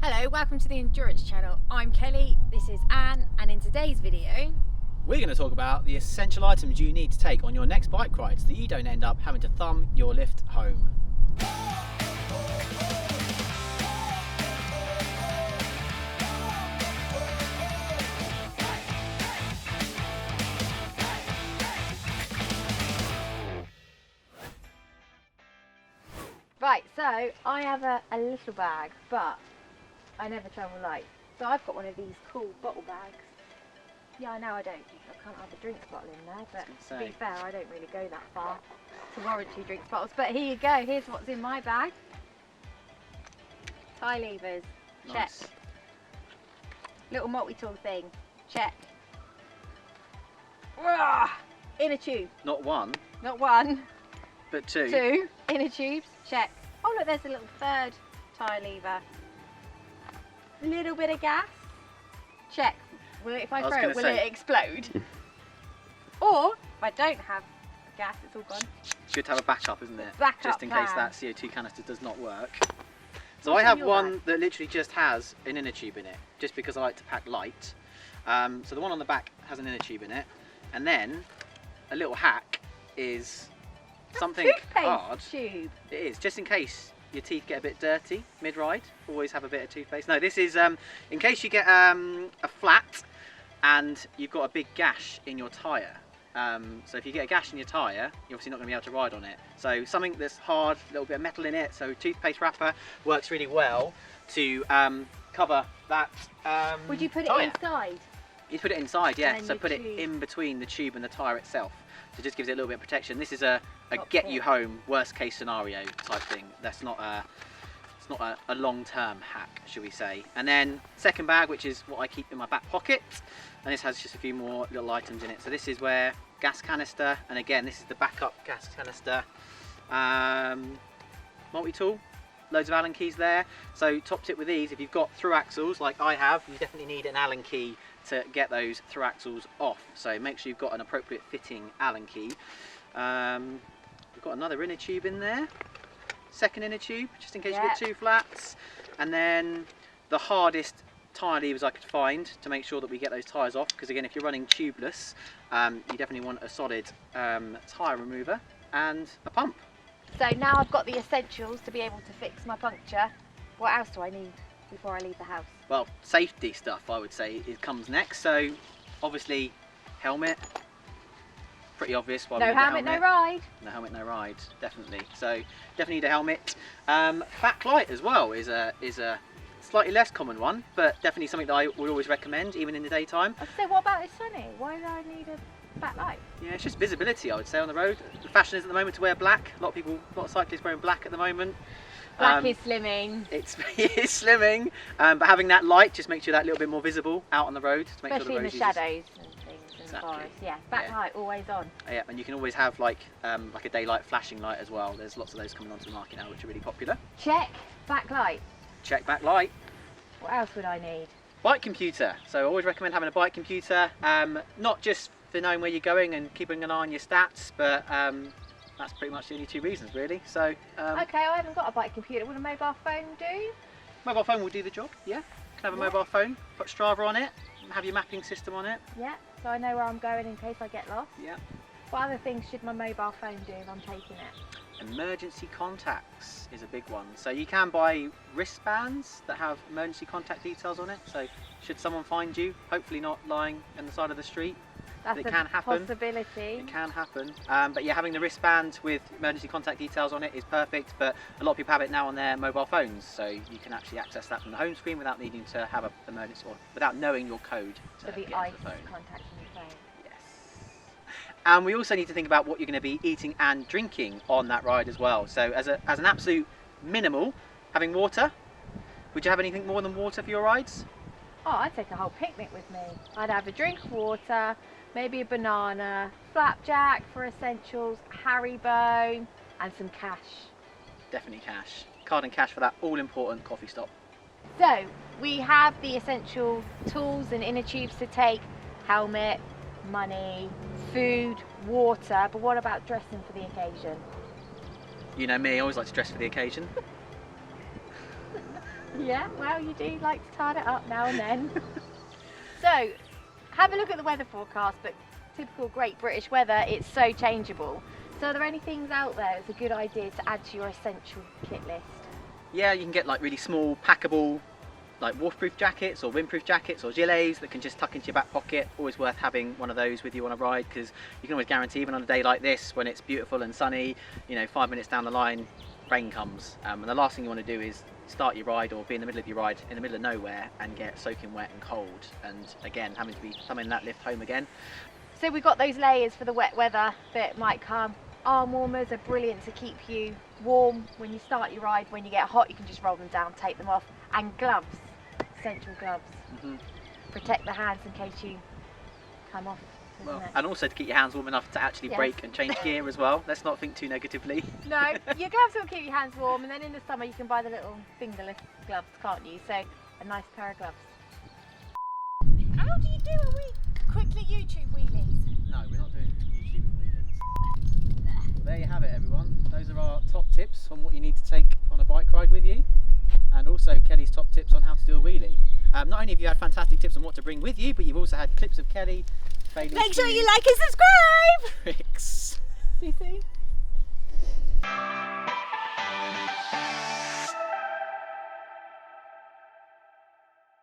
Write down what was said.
Hello, welcome to the Endurance channel. I'm Kelly, this is Anne, and in today's video we're going to talk about the essential items you need to take on your next bike ride so that you don't end up having to thumb your lift home. Right, so I have a little bag, but I never travel light. So I've got one of these cool bottle bags. Yeah, I know I can't have a drinks bottle in there, but to be fair, I don't really go that far to warrant 2 drinks bottles. But here you go, here's what's in my bag. Tie levers, check. Nice. Little multi-tool thing, check. Inner tube. Not one, Not one, but two. 2 inner tubes, check. Oh look, there's a little third tie lever. Little bit of gas, check. If I throw it, will it explode? Or if I don't have gas, it's all gone. Good to have a backup, isn't it? Backup just in case plan. that CO2 canister does not work. So What's I in have your one bag? that literally just has an inner tube in it, just because I like to pack light. So the one on the back has an inner tube in it, and then a little hack is something hard. Tube. It is, just in case your teeth get a bit dirty mid-ride, always have a bit of toothpaste. No, this is in case you get a flat and you've got a big gash in your tyre. So if you get a gash in your tyre, you're obviously not going to be able to ride on it. So something that's hard, a little bit of metal in it, so toothpaste wrapper works really well to cover that Would you put tyre. it inside? You put it inside, yeah, And so your put it tube. in between the tube and the tyre itself. So it just gives it a little bit of protection. This is a Oh, get cool. you home, worst case scenario type thing. That's not it's not a long-term hack, should we say. And then second bag, which is what I keep in my back pocket, and this has just a few more little items in it. So this is where gas canister, and again this is the backup gas canister, multi-tool, loads of Allen keys there. So top tip with these, if you've got through axles like I have, you definitely need an Allen key to get those through axles off. So make sure you've got an appropriate fitting Allen key. We've got another inner tube in there, second inner tube, just in case you get 2 flats, and then the hardest tyre levers I could find to make sure that we get those tyres off, because again if you're running tubeless, you definitely want a solid tyre remover and a pump. So now I've got the essentials to be able to fix my puncture. What else do I need before I leave the house? Well, safety stuff I would say it comes next. So obviously helmet, pretty obvious. Why we No need the helmet, no ride. No helmet, no ride, definitely. So definitely need a helmet. Backlight as well is a slightly less common one, but definitely something that I would always recommend, even in the daytime. So what about it's sunny? Why do I need a backlight? Yeah, it's just visibility, I would say, on the road. The fashion is at the moment to wear black. A lot of cyclists wearing black at the moment. Black is slimming. It is slimming, but having that light just makes you that little bit more visible out on the road. To make Especially sure in the shadows and things in Exactly. the forest. Yeah, backlight always on. Yeah, and you can always have like a daylight flashing light as well. There's lots of those coming onto the market now, which are really popular. Check, backlight. Check backlight. What else would I need? Bike computer. So I always recommend having a bike computer, not just for knowing where you're going and keeping an eye on your stats, but that's pretty much the only 2 reasons really. So Okay, I haven't got a bike computer. Would a mobile phone do? mobile phone will do the job. Yeah, you can have a mobile phone. Put Strava on it. Have your mapping system on it. Yeah, so I know where I'm going in case I get lost. Yeah. What other things should my mobile phone do if I'm taking it? Emergency contacts is a big one. So you can buy wristbands that have emergency contact details on it. So should someone find you, hopefully not lying on the side of the street, That's it a can happen. possibility. It can happen. But yeah, having the wristband with emergency contact details on it is perfect. But a lot of people have it now on their mobile phones, so you can actually access that from the home screen without needing to have an emergency, or without knowing your code to So the get ice onto the phone. contact on your phone. Yes. And we also need to think about what you're going to be eating and drinking on that ride as well. So as an absolute minimal, having water. Would you have anything more than water for your rides? Oh, I'd take a whole picnic with me. I'd have a drink of water, maybe a banana, flapjack for essentials, Haribo, and some cash. Definitely cash. Card and cash for that all-important coffee stop. So, we have the essential tools and inner tubes to take: helmet, money, food, water, but what about dressing for the occasion? You know me, I always like to dress for the occasion. Yeah, well, you do like to tie it up now and then. So, have a look at the weather forecast, but typical Great British weather, it's so changeable. So are there any things out there it's a good idea to add to your essential kit list? Yeah, you can get like really small, packable, like waterproof jackets or windproof jackets or gilets that can just tuck into your back pocket. Always worth having one of those with you on a ride, because you can always guarantee, even on a day like this when it's beautiful and sunny, you know, 5 minutes down the line, rain comes. And the last thing you want to do is start your ride or be in the middle of your ride in the middle of nowhere and get soaking wet and cold, and again having to be coming that lift home again. So we've got those layers for the wet weather that might come. Arm warmers are brilliant to keep you warm when you start your ride. When you get hot, you can just roll them down, take them off. And gloves, essential gloves. Protect the hands in case you come off. Well, and also to keep your hands warm enough to actually brake and change gear as well. Let's not think too negatively. No, your gloves will keep your hands warm, and then in the summer you can buy the little fingerless gloves, can't you? So a nice pair of gloves. How do you do a quickly YouTube wheelies? No, we're not doing YouTube wheelies. Well, there you have it, everyone. Those are our top tips on what you need to take on a bike ride with you, and also Kelly's top tips on how to do a wheelie. Not only have you had fantastic tips on what to bring with you, but you've also had clips of Kelly failing. Make sure you like and subscribe! Tricks. See you soon.